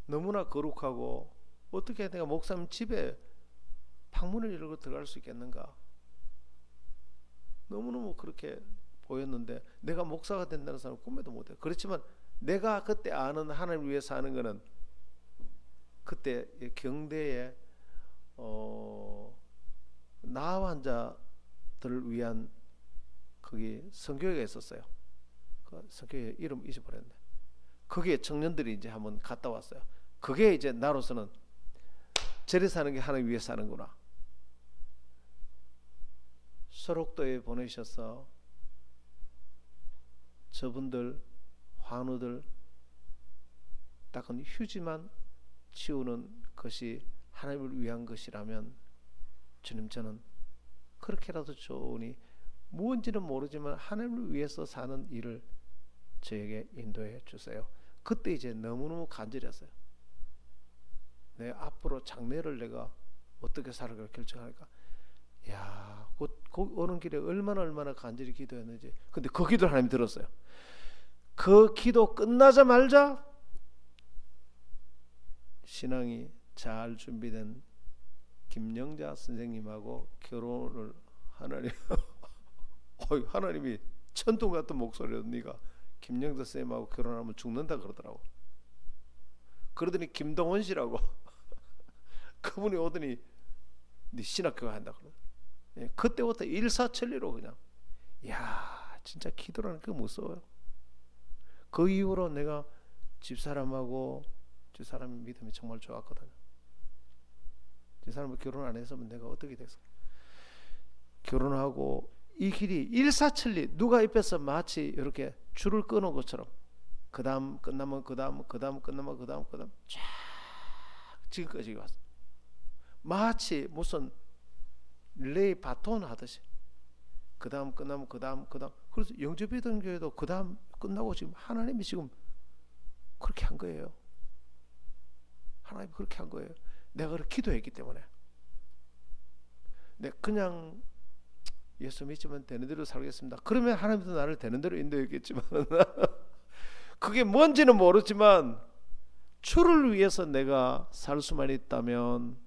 너무나 거룩하고, 어떻게 내가 목사님 집에 방문을 열고 들어갈 수 있겠는가, 너무너무 그렇게 보였는데 내가 목사가 된다는 사람은 꿈에도 못해요. 그렇지만 내가 그때 아는 하나님을 위해서 하는 거는, 그때 경대에 나아 환자들을 위한 거기 성교회가 있었어요. 그 성교회 이름 잊어버렸네. 거기에 청년들이 이제 한번 갔다 왔어요. 그게 이제 나로서는 저리 사는 게 하나님 위해 사는구나. 서록도에 보내셔서 저분들 환우들 딱한 휴지만 치우는 것이 하나님을 위한 것이라면, 주님 저는 그렇게라도 좋으니 무언지는 모르지만 하나님을 위해서 사는 일을 저에게 인도해 주세요. 그때 이제 너무너무 간절했어요. 내 앞으로 장래를 내가 어떻게 살아갈 결정하니까, 야, 곧 오는 길에 얼마나 간절히 기도했는지. 근데 그 기도를 하나님 들었어요. 그 기도 끝나자마자 신앙이 잘 준비된 김영자 선생님하고 결혼을 하나님이 천둥 같은 목소리로 네가 김영자 선생님하고 결혼하면 죽는다 그러더라고. 그러더니 김동원 씨라고 그분이 오더니 네 신학교가 한다 그러. 그때부터 일사천리로 그냥, 야, 진짜 기도라는 게 무서워요. 그 이후로 내가 집사람하고, 집사람 믿음이 정말 좋았거든요. 집사람하고 결혼 안 했으면 내가 어떻게 됐어? 결혼하고 이 길이 일사천리, 누가 입에서 마치 이렇게 줄을 끊은 것처럼 그 다음 끝나면 그 다음 끝나면 그 다음 쫙 지금까지 왔어. 마치 무슨 릴레이 바톤 하듯이 그 다음 끝나면 그 다음. 그래서 영접이던 교회도 그 다음 끝나고 지금 하나님이 지금 그렇게 한 거예요. 하나님이 그렇게 한 거예요. 내가 그렇게 기도했기 때문에. 네, 그냥 예수 믿지만 되는 대로 살겠습니다. 그러면 하나님도 나를 되는 대로 인도했겠지만 그게 뭔지는 모르지만 주를 위해서 내가 살 수만 있다면,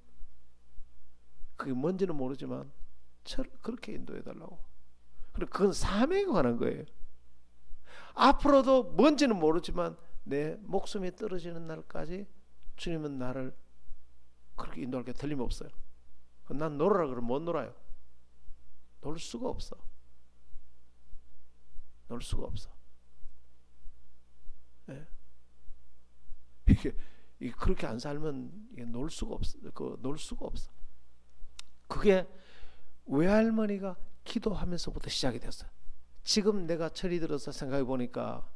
그게 뭔지는 모르지만 저를 그렇게 인도해달라고. 그리고 그건 사명에 관한 거예요. 앞으로도 뭔지는 모르지만 내 목숨이 떨어지는 날까지 주님은 나를 그렇게 인도할 게 틀림없어요. 난 놀아라 그러면 못 놀아요. 놀 수가 없어. 놀 수가 없어. 네. 이게 그렇게 안 살면 이게 놀 수가 없어. 놀 수가 없어. 그게 외할머니가 기도하면서부터 시작이 됐어요. 지금 내가 철이 들어서 생각해 보니까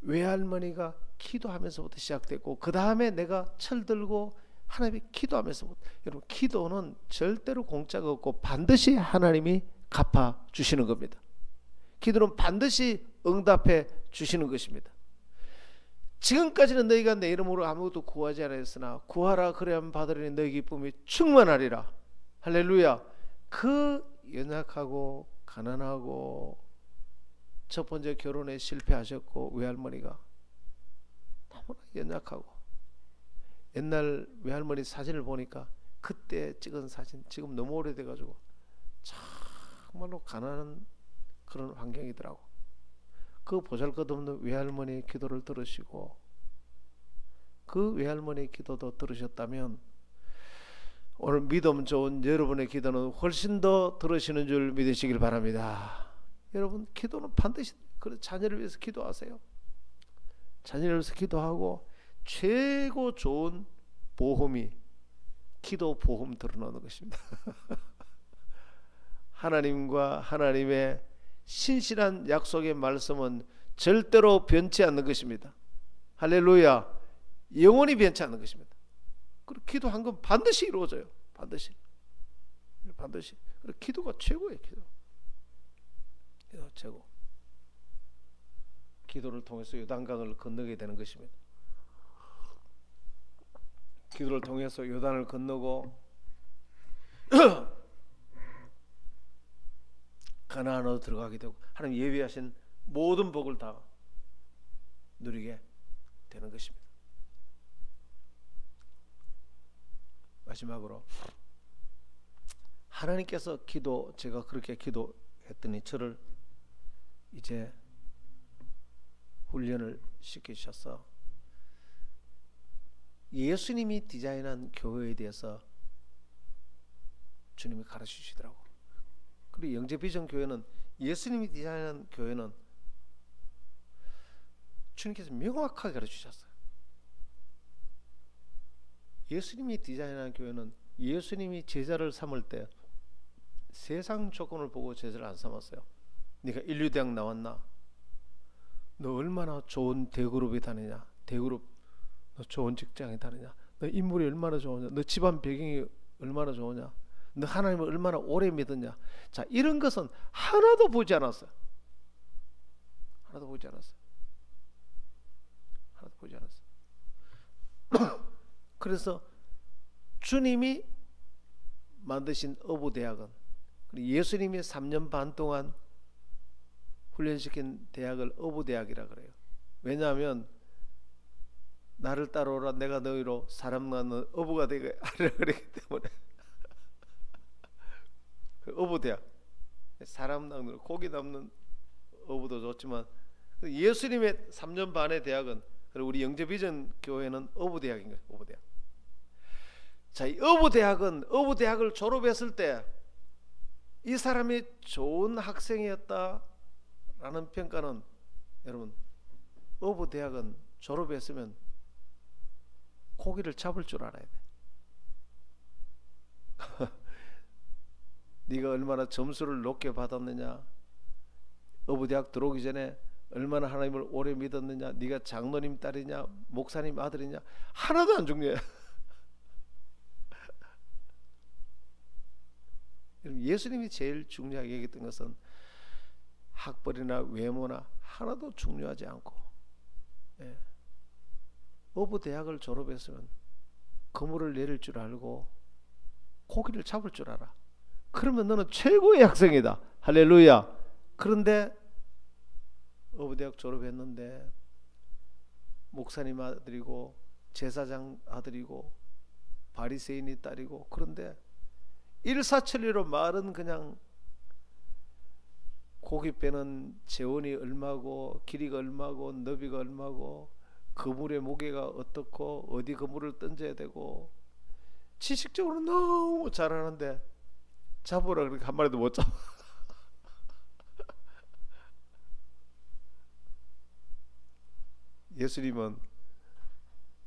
외할머니가 기도하면서부터 시작됐고, 그 다음에 내가 철 들고 하나님이 기도하면서부터. 여러분, 기도는 절대로 공짜가 없고 반드시 하나님이 갚아 주시는 겁니다. 기도는 반드시 응답해 주시는 것입니다. 지금까지는 너희가 내 이름으로 아무것도 구하지 않았으나 구하라 그래야만 받으리니 너희 기쁨이 충만하리라. 할렐루야. 그 연약하고 가난하고 첫 번째 결혼에 실패하셨고 외할머니가 너무나 연약하고, 옛날 외할머니 사진을 보니까 그때 찍은 사진, 지금 너무 오래돼가지고 정말로 가난한 그런 환경이더라고. 그 보잘것없는 외할머니의 기도를 들으시고, 그 외할머니의 기도도 들으셨다면 오늘 믿음 좋은 여러분의 기도는 훨씬 더 들으시는 줄 믿으시길 바랍니다. 여러분, 기도는 반드시 그래서 자녀를 위해서 기도하세요. 자녀를 위해서 기도하고 최고 좋은 보험이 기도 보험 들어놓는 것입니다. 하나님과 하나님의 신실한 약속의 말씀은 절대로 변치 않는 것입니다. 할렐루야. 영원히 변치 않는 것입니다. 그리고 기도한 건 반드시 이루어져요. 반드시. 그리고 기도가 최고예요. 기도 최고. 기도를 통해서 요단강을 건너게 되는 것입니다. 기도를 통해서 요단을 건너고 가나안으로 들어가게 되고 하나님 예비하신 모든 복을 다 누리게 되는 것입니다. 마지막으로 하나님께서 제가 그렇게 기도했더니 저를 이제 훈련을 시키셔서 예수님이 디자인한 교회에 대해서 주님이 가르치시더라고. 그리고 영재비전 교회는 예수님이 디자인한 교회는 주님께서 명확하게 가르치셨어요. 예수님이 디자인한 교회는 예수님이 제자를 삼을 때 세상 조건을 보고 제자를 안 삼았어요. 네가 인류대학 나왔나? 너 얼마나 좋은 대그룹에 다니냐? 대그룹 너 좋은 직장에 다니냐? 너 인물이 얼마나 좋으냐? 너 집안 배경이 얼마나 좋으냐? 너 하나님을 얼마나 오래 믿었냐? 자, 이런 것은 하나도 보지 않았어요. 하나도 보지 않았어요. 그래서 주님이 만드신 어부대학은, 그리고 예수님이 3년 반 동안 훈련시킨 대학을 어부대학이라 그래요. 왜냐하면 나를 따라오라 내가 너희로 사람 낳는 어부가 되게 하려 그랬기 때문에. 어부대학, 사람 낳는 고기 담는 어부도 좋지만 예수님의 3년 반의 대학은, 그리고 우리 영재비전 교회는 어부대학인 거예요. 어부대학. 자, 이 어부대학을 졸업했을 때 이 사람이 좋은 학생이었다라는 평가는, 여러분, 어부대학은 졸업했으면 고기를 잡을 줄 알아야 돼. 네가 얼마나 점수를 높게 받았느냐, 어부대학 들어오기 전에 얼마나 하나님을 오래 믿었느냐, 네가 장로님 딸이냐 목사님 아들이냐 하나도 안 중요해. 예수님이 제일 중요하게 얘기했던 것은 학벌이나 외모나 하나도 중요하지 않고, 어부대학을 졸업했으면 그물을 내릴 줄 알고 고기를 잡을 줄 알아. 그러면 너는 최고의 학생이다. 할렐루야. 그런데 어부대학 졸업했는데 목사님 아들이고 제사장 아들이고 바리새인이 딸이고, 그런데 일사천리로 말은 그냥 고기 빼는 재원이 얼마고 길이가 얼마고 너비가 얼마고 그물의 무게가 어떻고 어디 그물을 던져야 되고 지식적으로 너무 잘하는데 잡으라 그렇게 한 마리도 못 잡아. 예수님은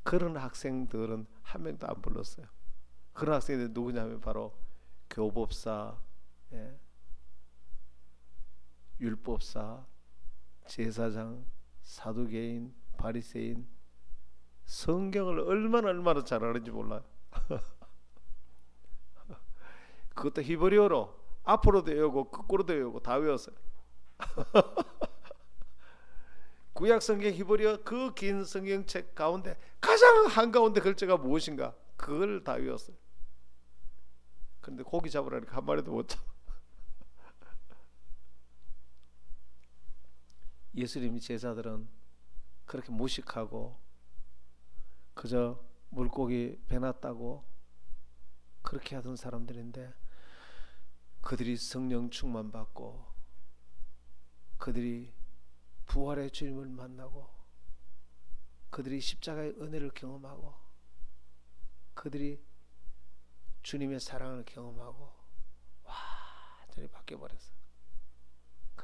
그런 학생들은 한 명도 안 불렀어요. 그런 학생들이 누구냐면 바로 교법사, 율법사, 제사장, 사두개인, 바리새인, 성경을 얼마나 잘 아는지 몰라요. 그것도 히브리어로 앞으로도 외우고 거꾸로도 외우고 다 외웠어요. 구약 성경 히브리어 그 긴 성경책 가운데 가장 한가운데 글자가 무엇인가 그걸 다 외웠어요. 그런데 고기 잡으라니까 한 마리도 못 잡아. 예수님 제자들은 그렇게 무식하고 그저 물고기 배놨다고 그렇게 하던 사람들인데, 그들이 성령 충만 받고 그들이 부활의 주님을 만나고 그들이 십자가의 은혜를 경험하고 그들이 주님의 사랑을 경험하고 완전히 바뀌어버렸어요.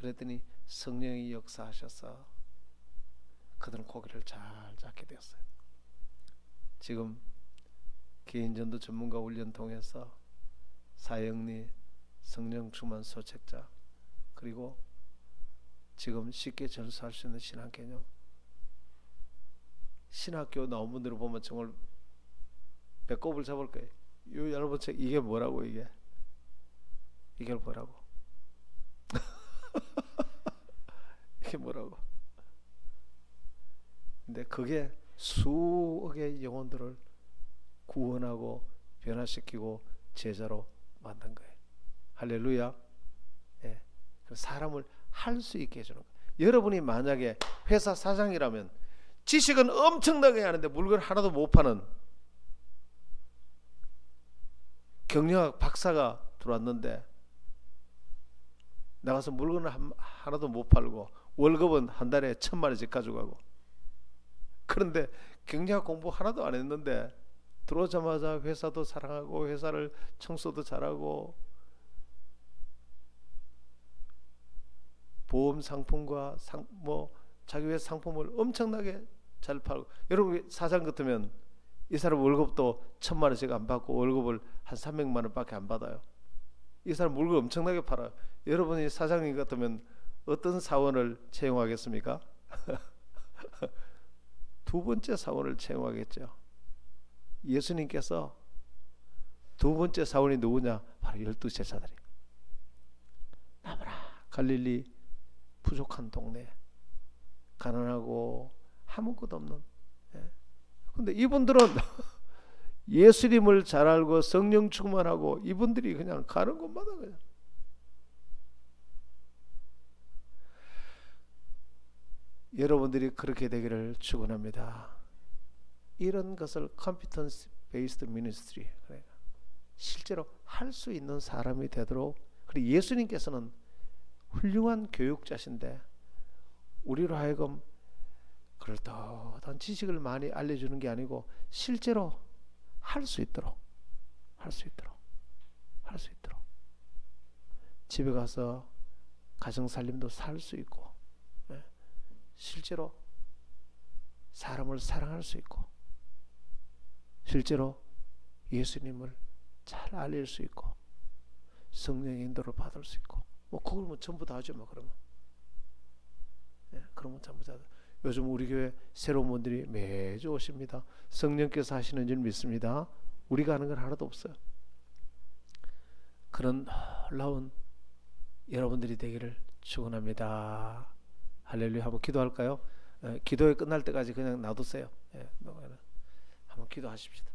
그랬더니 성령이 역사하셔서 그들은 고기를 잘 잡게 되었어요. 지금 개인전도 전문가 훈련 통해서 사형리, 성령 충만 소책자, 그리고 지금 쉽게 전수할 수 있는 신학 개념, 신학교 나온 분들을 보면 정말 배꼽을 잡을 거예요. 요 여러분 책 이게 뭐라고, 이게 뭐라고 이게 뭐라고. 근데 그게 수억의 영혼들을 구원하고 변화시키고 제자로 만든 거예요. 할렐루야. 예. 사람을 할 수 있게 해주는 거예요. 여러분이 만약에 회사 사장이라면 지식은 엄청나게 하는데 물건 하나도 못 파는 경영학 박사가 들어왔는데 나가서 물건을 하나도 못 팔고 월급은 한 달에 1,000만원씩 가져가고, 그런데 경영학 공부 하나도 안 했는데 들어오자마자 회사도 사랑하고 회사를 청소도 잘하고 보험 상품과 자기 회사 상품을 엄청나게 잘 팔고. 여러분 사장 같으면 이 사람 월급도 1,000만원씩 안 받고 월급을 한 300만원밖에 안 받아요. 이 사람 물건 엄청나게 팔아요. 여러분이 사장님 같으면 어떤 사원을 채용하겠습니까? 두 번째 사원을 채용하겠죠. 예수님께서 두 번째 사원이 누구냐? 바로 12 제자들이에요. 나무라 갈릴리 부족한 동네, 가난하고 아무것도 없는. 근데 이분들은 예수님을 잘 알고 성령 충만하고 이분들이 그냥 가는 곳마다 그냥 여러분들이 그렇게 되기를 축원합니다. 이런 것을 컴피턴스 베이스드 미니스트리, 실제로 할 수 있는 사람이 되도록. 그리고 예수님께서는 훌륭한 교육자신데 우리로 하여금 그럴듯한 지식을 많이 알려주는 게 아니고 실제로 할 수 있도록 집에 가서 가정살림도 살 수 있고, 실제로 사람을 사랑할 수 있고, 실제로 예수님을 잘 알릴 수 있고, 성령의 인도를 받을 수 있고, 그걸 뭐 전부 다 하죠. 그러면 그러면 전부 다. 요즘 우리 교회 새로운 분들이 매주 오십니다. 성령께서 하시는 줄 믿습니다. 우리가 하는 건 하나도 없어요. 그런 놀라운 여러분들이 되기를 축원합니다. 할렐루야. 한번 기도할까요? 기도회 끝날 때까지 그냥 놔두세요. 한번 기도하십시다.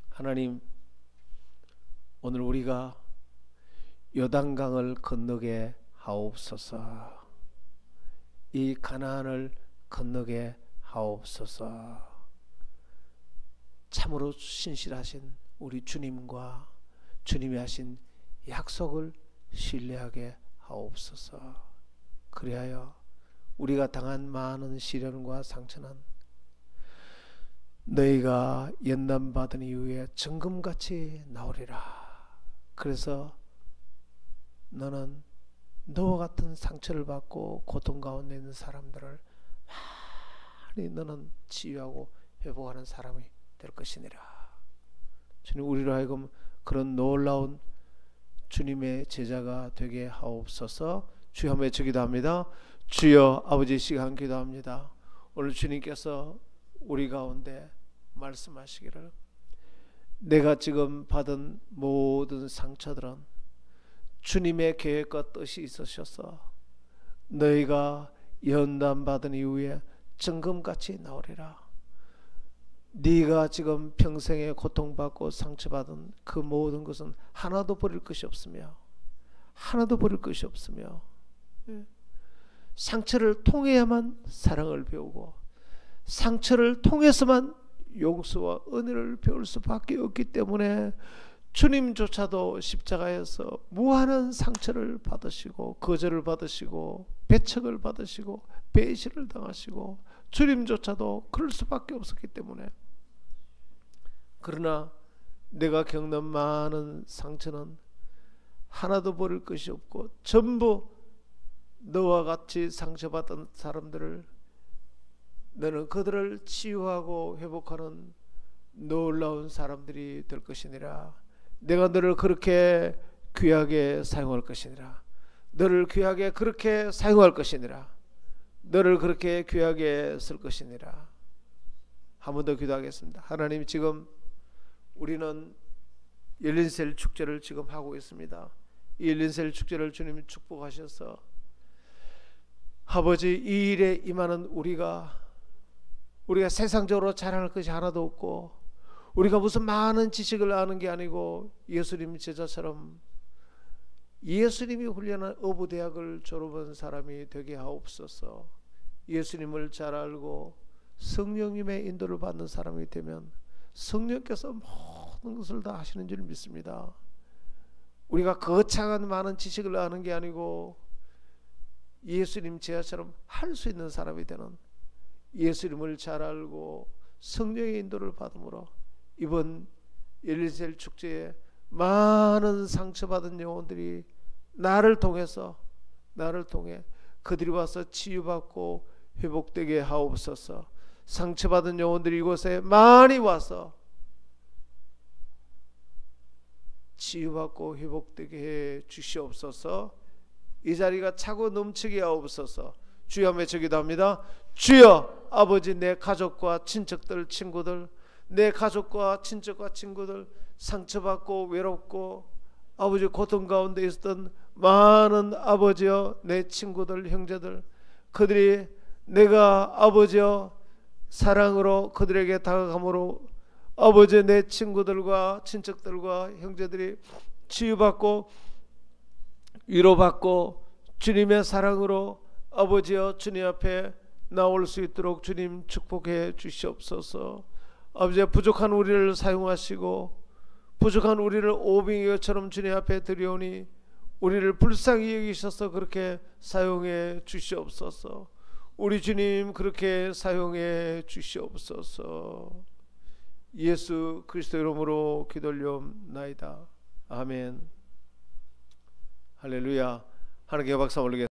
하나님, 오늘 우리가 요단강을 건너게 하옵소서. 이 가나안을 건너게 하옵소서. 참으로 신실하신 우리 주님과 주님이 하신 약속을 신뢰하게 하옵소서. 그리하여 우리가 당한 많은 시련과 상처는 너희가 연단받은 이후에 정금같이 나오리라. 그래서 너는 너와 같은 상처를 받고 고통 가운데 있는 사람들을 많이 너는 치유하고 회복하는 사람이 될 것이니라. 주님, 우리로 하여금 그런 놀라운 주님의 제자가 되게 하옵소서. 주여 한번 외치기도합니다. 주여, 아버지 시간 기도합니다. 오늘 주님께서 우리 가운데 말씀하시기를, 내가 지금 받은 모든 상처들은 주님의 계획과 뜻이 있으셔서 너희가 연단받은 이후에 정금같이 나오리라. 네가 지금 평생에 고통받고 상처받은 그 모든 것은 하나도 버릴 것이 없으며 상처를 통해야만 사랑을 배우고 상처를 통해서만 용서와 은혜를 배울 수밖에 없기 때문에 주님조차도 십자가에서 무한한 상처를 받으시고 거절을 받으시고 배척을 받으시고 배신을 당하시고 주님조차도 그럴 수밖에 없었기 때문에, 그러나 내가 겪는 많은 상처는 하나도 버릴 것이 없고 전부 너와 같이 상처받은 사람들을 너는 그들을 치유하고 회복하는 놀라운 사람들이 될 것이니라. 내가 너를 그렇게 귀하게 사용할 것이니라. 너를 귀하게 그렇게 사용할 것이니라. 너를 그렇게 귀하게 쓸 것이니라. 한 번 더 기도하겠습니다. 하나님, 지금 우리는 열린셀 축제를 지금 하고 있습니다. 이 열린셀 축제를 주님이 축복하셔서 아버지, 이 일에 임하는 우리가 세상적으로 자랑할 것이 하나도 없고 우리가 무슨 많은 지식을 아는 게 아니고 예수님 제자처럼 예수님이 훈련한 어부대학을 졸업한 사람이 되게 하옵소서. 예수님을 잘 알고 성령님의 인도를 받는 사람이 되면 성령께서 모든 것을 다 하시는 줄 믿습니다. 우리가 거창한 많은 지식을 아는 게 아니고 예수님 제자처럼 할 수 있는 사람이 되는, 예수님을 잘 알고 성령의 인도를 받음으로 이번 열린셀 축제에 많은 상처받은 영혼들이 나를 통해 그들이 와서 치유받고 회복되게 하옵소서. 상처받은 영혼들이 이곳에 많이 와서 치유받고 회복되게 해 주시옵소서. 이 자리가 차고 넘치게 하옵소서. 주여 외쳐 기도합니다. 주여, 아버지, 내 가족과 친척들, 친구들, 내 가족과 친척과 친구들 상처받고 외롭고 아버지 고통 가운데 있었던 많은 아버지여 내 친구들, 형제들, 그들이 내가 아버지여 사랑으로 그들에게 다가감으로 아버지 내 친구들과 친척들과 형제들이 치유받고 위로받고 주님의 사랑으로 아버지여 주님 앞에 나올 수 있도록 주님 축복해 주시옵소서. 아버지, 부족한 우리를 사용하시고 부족한 우리를 오병이어처럼 주님 앞에 드리오니 우리를 불쌍히 여기셔서 그렇게 사용해 주시옵소서. 우리 주님 그렇게 사용해 주시옵소서. 예수 그리스도 이름으로 기도올리옵나이다. 아멘. 할렐루야. 하나님께 박수 올리겠습니다.